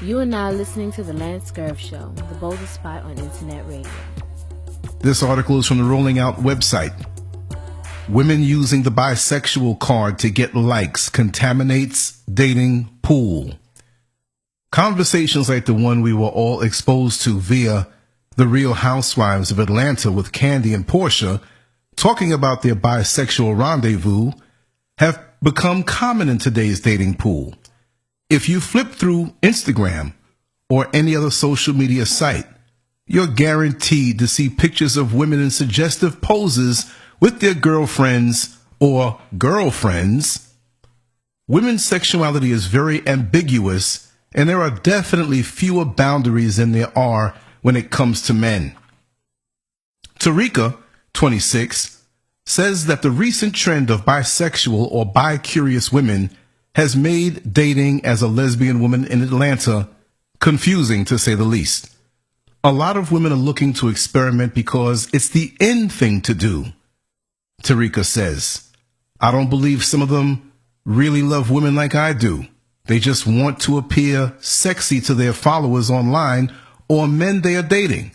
You are now listening to the LANCESCURV Show, the boldest spot on internet radio. This article is from the Rolling Out website. Women using the bisexual card to get likes contaminates dating pool. Conversations like the one we were all exposed to via The Real Housewives of Atlanta with Candy and Portia talking about their bisexual rendezvous have become common in today's dating pool. If you flip through Instagram or any other social media site, you're guaranteed to see pictures of women in suggestive poses with their girlfriends or girlfriends. Women's sexuality is very ambiguous, and there are definitely fewer boundaries than there are when it comes to men. Tarika, 26, says that the recent trend of bisexual or bi-curious women has made dating as a lesbian woman in Atlanta confusing, to say the least. A lot of women are looking to experiment because it's the in thing to do. Tarika says, I don't believe some of them really love women like I do. They just want to appear sexy to their followers online or men they are dating.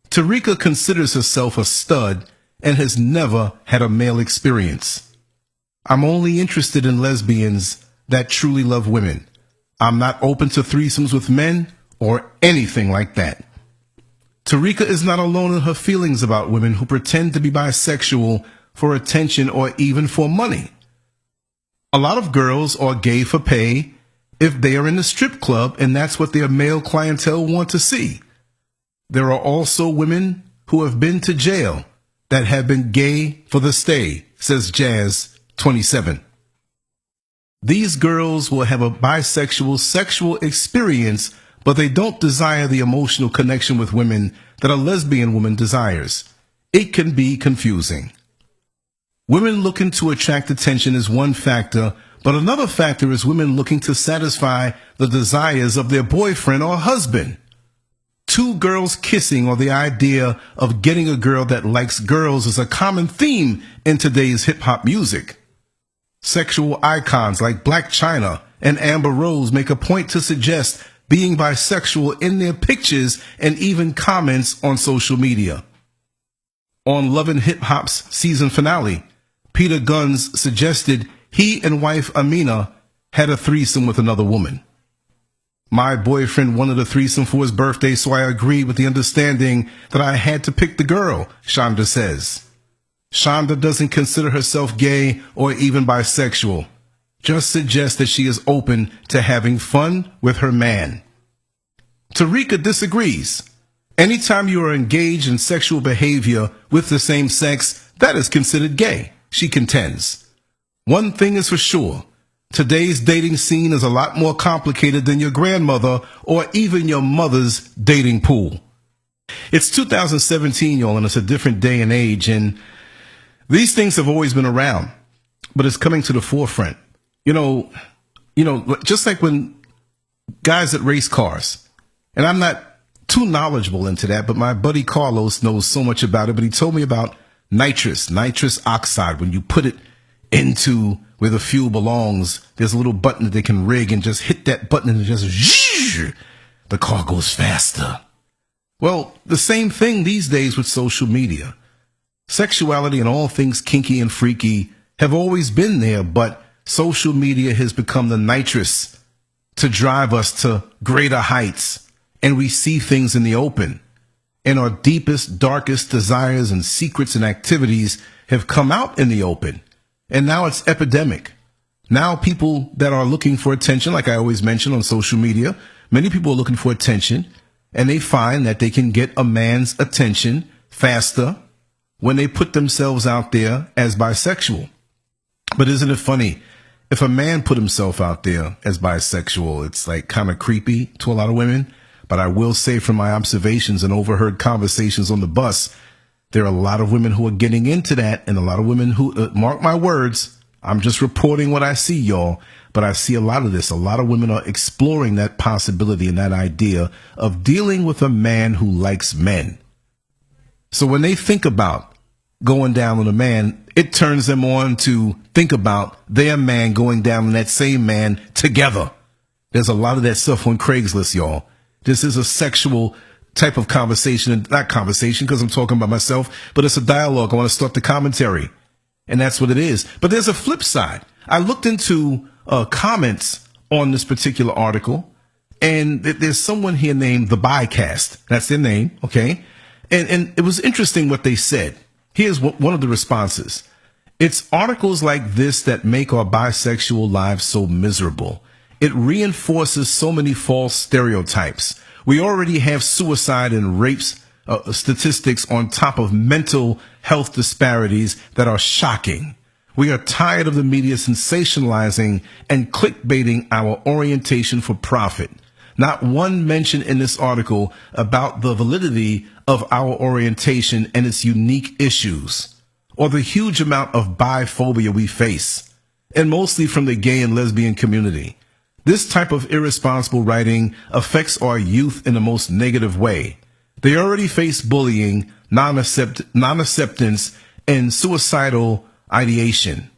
Tarika considers herself a stud and has never had a male experience. I'm only interested in lesbians that truly love women. I'm not open to threesomes with men or anything like that. Tarika is not alone in her feelings about women who pretend to be bisexual for attention or even for money. A lot of girls are gay for pay if they are in the strip club and that's what their male clientele want to see. There are also women who have been to jail that have been gay for the stay, says Jazz, 27. These girls will have a bisexual sexual experience, but they don't desire the emotional connection with women that a lesbian woman desires. It can be confusing. Women looking to attract attention is one factor, but another factor is women looking to satisfy the desires of their boyfriend or husband. Two girls kissing or the idea of getting a girl that likes girls is a common theme in today's hip-hop music. Sexual icons like Blac Chyna and Amber Rose make a point to suggest being bisexual in their pictures and even comments on social media. On Love and Hip Hop's season finale, Peter Gunz suggested he and wife Amina had a threesome with another woman. My boyfriend wanted a threesome for his birthday, so I agreed with the understanding that I had to pick the girl, Shonda says. Shonda doesn't consider herself gay or even bisexual, just suggests that she is open to having fun with her man. Tarika disagrees. Anytime you are engaged in sexual behavior with the same sex, that is considered gay, she contends. One thing is for sure. Today's dating scene is a lot more complicated than your grandmother or even your mother's dating pool. It's 2017, y'all, and it's a different day and age, and these things have always been around, but it's coming to the forefront. You know, just like when guys that race cars, and I'm not too knowledgeable into that, but my buddy Carlos knows so much about it, but he told me about nitrous oxide. When you put it into where the fuel belongs, there's a little button that they can rig and just hit that button and it just, the car goes faster. Well, the same thing these days with social media. Sexuality and all things kinky and freaky have always been there, but social media has become the nitrous to drive us to greater heights, and we see things in the open. And our deepest, darkest desires and secrets and activities have come out in the open. And now it's epidemic. Now people that are looking for attention, like I always mention on social media, many people are looking for attention, and they find that they can get a man's attention faster when they put themselves out there as bisexual. But isn't it funny? If a man put himself out there as bisexual, it's like kind of creepy to a lot of women. But I will say from my observations and overheard conversations on the bus, there are a lot of women who are getting into that, and a lot of women who, mark my words, I'm just reporting what I see, y'all, but I see a lot of this. A lot of women are exploring that possibility and that idea of dealing with a man who likes men. So when they think about going down on a man, it turns them on to think about their man going down on that same man together. There's a lot of that stuff on Craigslist, y'all. This is a sexual type of conversation, and not conversation because I'm talking about myself, but it's a dialogue. I want to start the commentary, and that's what it is. But there's a flip side. I looked into comments on this particular article, and there's someone here named The Bicast. That's their name, okay? And it was interesting what they said. Here's one of the responses. It's articles like this that make our bisexual lives so miserable. It reinforces so many false stereotypes. We already have suicide and rapes statistics on top of mental health disparities that are shocking. We are tired of the media sensationalizing and clickbaiting our orientation for profit. Not one mention in this article about the validity of our orientation and its unique issues, or the huge amount of biphobia we face, and mostly from the gay and lesbian community. This type of irresponsible writing affects our youth in the most negative way. They already face bullying, non-acceptance, and suicidal ideation.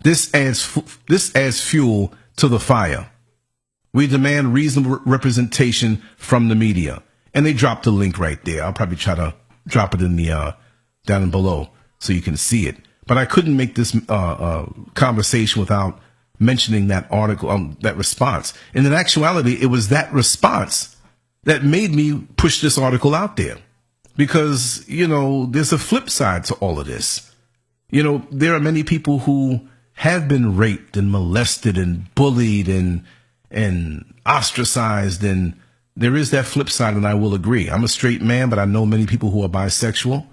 This adds fuel to the fire. We demand reasonable representation from the media. And they dropped the link right there. I'll probably try to drop it in the down below so you can see it. But I couldn't make this conversation without mentioning that article, that response. And in actuality, it was that response that made me push this article out there. Because, you know, there's a flip side to all of this. You know, there are many people who have been raped and molested and bullied and ostracized, and there is that flip side, and I will agree. I'm a straight man, but I know many people who are bisexual,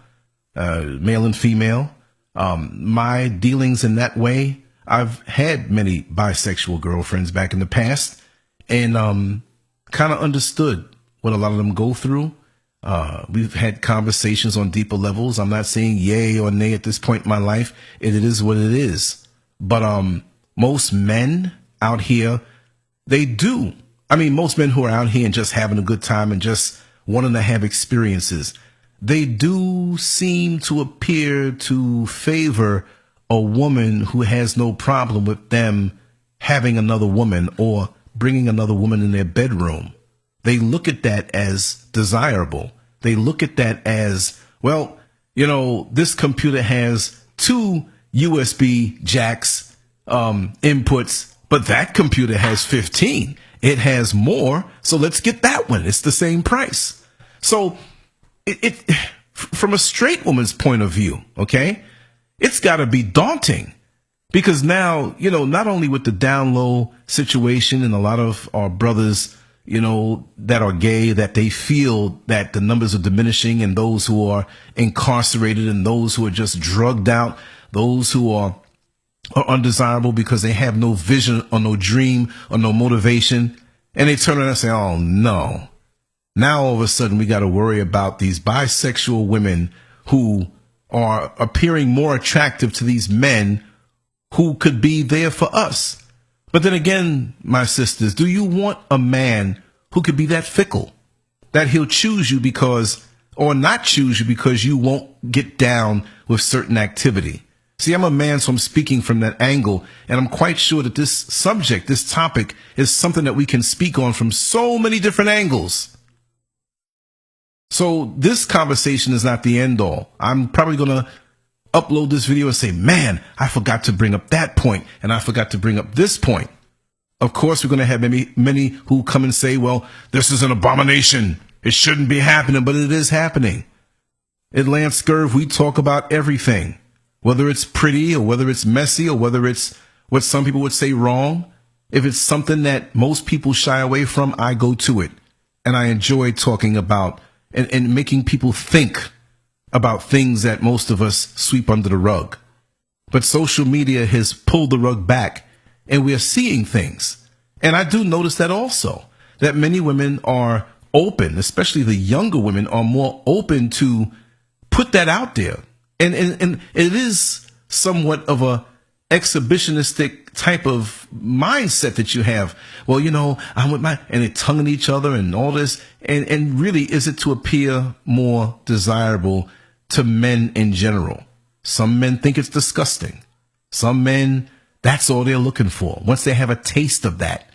male and female. My dealings in that way, I've had many bisexual girlfriends back in the past, and kind of understood what a lot of them go through. We've had conversations on deeper levels. I'm not saying yay or nay at this point in my life. It is what it is. But most men out here, they do. I mean, most men who are out here and just having a good time and just wanting to have experiences, they do seem to appear to favor a woman who has no problem with them having another woman or bringing another woman in their bedroom. They look at that as desirable. They look at that as, well, you know, this computer has 2 USB jacks, inputs, but that computer has 15. It has more, so let's get that one. It's the same price. So it from a straight woman's point of view, okay, it's got to be daunting, because now, you know, not only with the down low situation and a lot of our brothers, you know, that are gay, that they feel that the numbers are diminishing, and those who are incarcerated and those who are just drugged out, those who are undesirable because they have no vision or no dream or no motivation. And they turn around and say, oh no. Now all of a sudden we got to worry about these bisexual women who are appearing more attractive to these men who could be there for us. But then again, my sisters, do you want a man who could be that fickle, that he'll choose you because, or not choose you because you won't get down with certain activity? See, I'm a man, so I'm speaking from that angle, and I'm quite sure that this subject, this topic, is something that we can speak on from so many different angles. So this conversation is not the end all. I'm probably going to upload this video and say, man, I forgot to bring up that point, and I forgot to bring up this point. Of course, we're going to have many who come and say, well, this is an abomination. It shouldn't be happening, but it is happening. At LANCESCURV, we talk about everything. Whether it's pretty or whether it's messy or whether it's what some people would say wrong. If it's something that most people shy away from, I go to it. And I enjoy talking about and making people think about things that most of us sweep under the rug. But social media has pulled the rug back, and we are seeing things. And I do notice that also, that many women are open, especially the younger women are more open to put that out there. And it is somewhat of a exhibitionistic type of mindset that you have. Well, you know, I'm with and they're tonguing each other and all this. And really, is it to appear more desirable to men in general? Some men think it's disgusting. Some men, that's all they're looking for. Once they have a taste of that.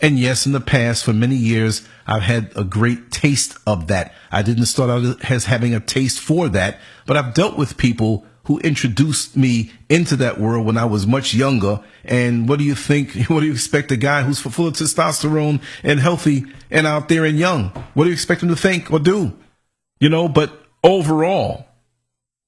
And yes, in the past, for many years, I've had a great taste of that. I didn't start out as having a taste for that, but I've dealt with people who introduced me into that world when I was much younger. And what do you think? What do you expect a guy who's full of testosterone and healthy and out there and young? What do you expect him to think or do? But overall,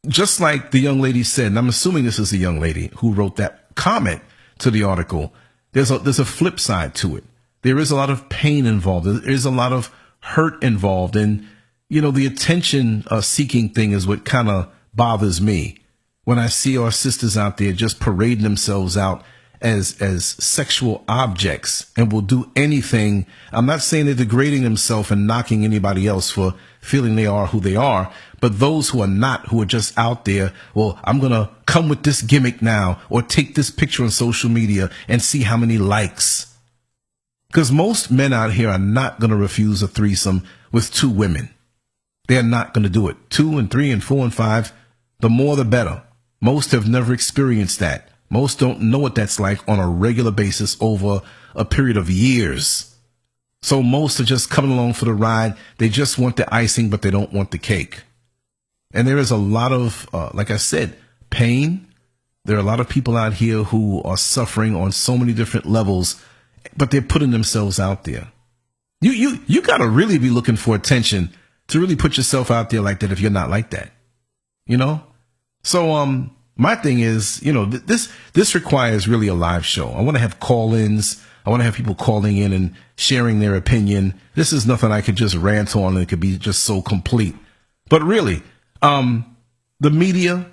just like the young lady said, and I'm assuming this is the young lady who wrote that comment to the article, there's a flip side to it. There is a lot of pain involved. There is a lot of hurt involved. And, the attention seeking thing is what kind of bothers me when I see our sisters out there just parading themselves out as sexual objects and will do anything. I'm not saying they're degrading themselves and knocking anybody else for feeling they are who they are, but those who are not, who are just out there, well, I'm going to come with this gimmick now or take this picture on social media and see how many likes. Because most men out here are not going to refuse a threesome with two women. They're not going to do it. 2 and 3 and 4 and 5, the more the better. Most have never experienced that. Most don't know what that's like on a regular basis over a period of years. So most are just coming along for the ride. They just want the icing, but they don't want the cake. And there is a lot of, like I said, pain. There are a lot of people out here who are suffering on so many different levels, but they're putting themselves out there. You got to really be looking for attention to really put yourself out there like that if you're not like that. So my thing is, this requires really a live show. I want to have call-ins. I want to have people calling in and sharing their opinion. This is nothing I could just rant on and it could be just so complete. But really, the media,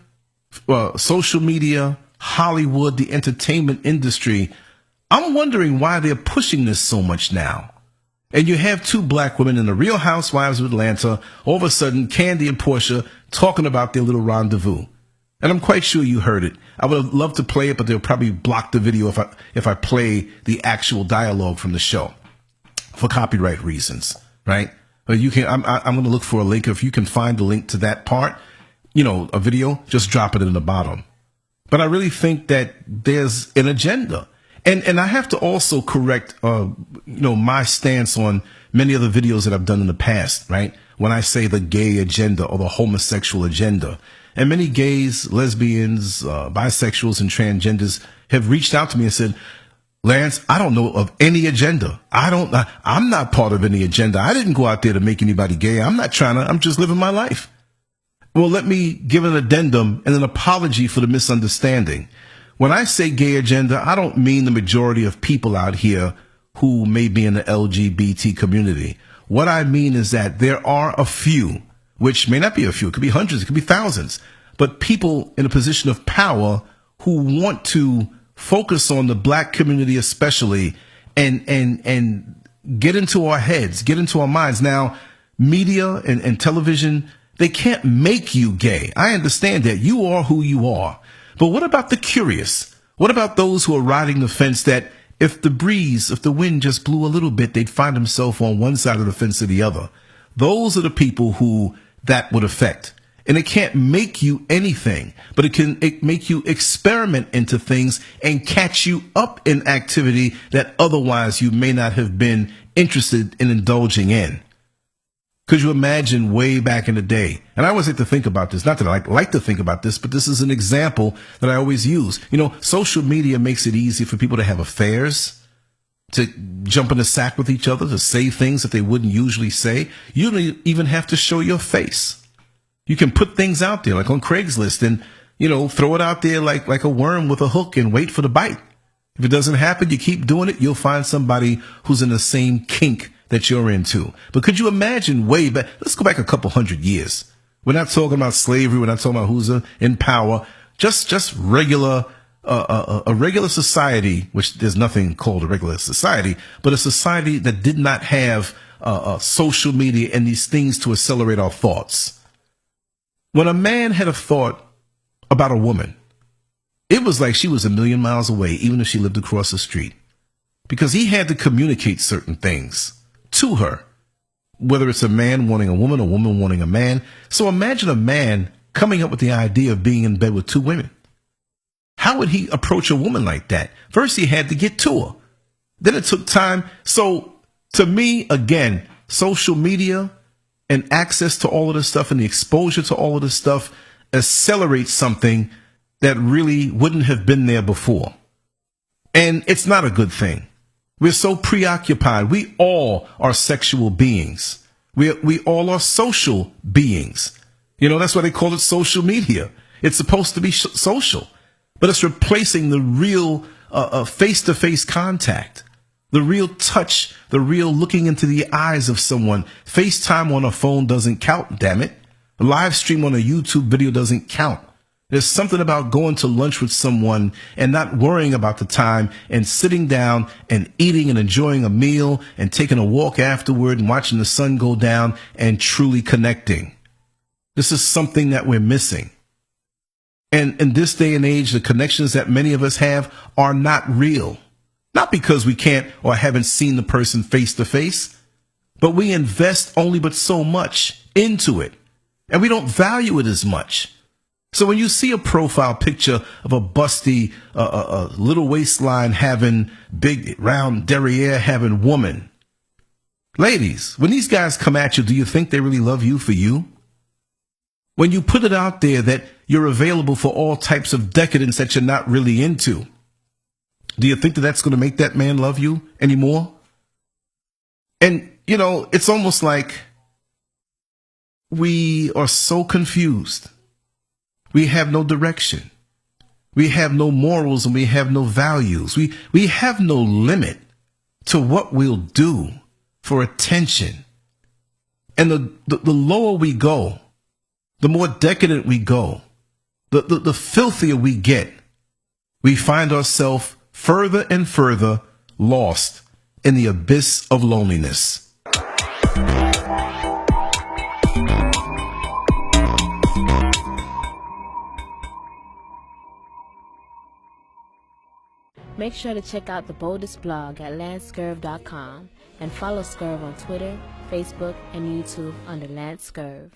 social media, Hollywood, the entertainment industry, I'm wondering why they're pushing this so much now. And you have two black women in the Real Housewives of Atlanta, all of a sudden, Candy and Portia talking about their little rendezvous. And I'm quite sure you heard it. I would love to play it, but they'll probably block the video if I play the actual dialogue from the show for copyright reasons, right? But you can. I'm going to look for a link. If you can find the link to that part, a video, just drop it in the bottom. But I really think that there's an agenda. And I have to also correct, my stance on many of the videos that I've done in the past, right? When I say the gay agenda or the homosexual agenda. And many gays, lesbians, bisexuals, and transgenders have reached out to me and said, Lance, I don't know of any agenda. I'm not part of any agenda. I didn't go out there to make anybody gay. I'm just living my life. Well, let me give an addendum and an apology for the misunderstanding. When I say gay agenda, I don't mean the majority of people out here who may be in the LGBT community. What I mean is that there are a few, which may not be a few, it could be hundreds, it could be thousands, but people in a position of power who want to focus on the black community especially and get into our heads, get into our minds. Now, media and television, they can't make you gay. I understand that. You are who you are. But what about the curious? What about those who are riding the fence that if the wind just blew a little bit, they'd find themselves on one side of the fence or the other? Those are the people who that would affect. And it can't make you anything, but it can make you experiment into things and catch you up in activity that otherwise you may not have been interested in indulging in. Could you imagine way back in the day? And I always like to think about this. Not that I like to think about this, but this is an example that I always use. Social media makes it easy for people to have affairs, to jump in a sack with each other, to say things that they wouldn't usually say. You don't even have to show your face. You can put things out there like on Craigslist and, throw it out there like a worm with a hook and wait for the bite. If it doesn't happen, you keep doing it. You'll find somebody who's in the same kink that you're into. But could you imagine way back? Let's go back a couple hundred years. We're not talking about slavery. We're not talking about who's in power. Just regular, a regular society, which there's nothing called a regular society, but a society that did not have social media and these things to accelerate our thoughts. When a man had a thought about a woman, it was like she was a million miles away, even if she lived across the street, because he had to communicate certain things to her, whether it's a man wanting a woman wanting a man. So imagine a man coming up with the idea of being in bed with two women. How would he approach a woman like that? First, he had to get to her. Then it took time. So to me, again, social media and access to all of this stuff and the exposure to all of this stuff accelerates something that really wouldn't have been there before. And it's not a good thing. We're so preoccupied. We all are sexual beings. We all are social beings. You know, that's why they call it social media. It's supposed to be social, but it's replacing the real face-to-face contact, the real touch, the real looking into the eyes of someone. FaceTime on a phone doesn't count, damn it. A live stream on a YouTube video doesn't count. There's something about going to lunch with someone and not worrying about the time and sitting down and eating and enjoying a meal and taking a walk afterward and watching the sun go down and truly connecting. This is something that we're missing. And in this day and age, the connections that many of us have are not real. Not because we can't or haven't seen the person face to face, but we invest only but so much into it, and we don't value it as much. So when you see a profile picture of a busty, little waistline having, big round derriere having woman, ladies, when these guys come at you, do you think they really love you for you? When you put it out there that you're available for all types of decadence that you're not really into, do you think that that's going to make that man love you anymore? And, you know, it's almost like we are so confused. We have no direction. We have no morals and we have no values. We have no limit to what we'll do for attention. And the lower we go, the more decadent we go, the filthier we get, we find ourselves further and further lost in the abyss of loneliness. Make sure to check out the boldest blog at LANCESCURV.com and follow SCURV on Twitter, Facebook, and YouTube under LANCESCURV.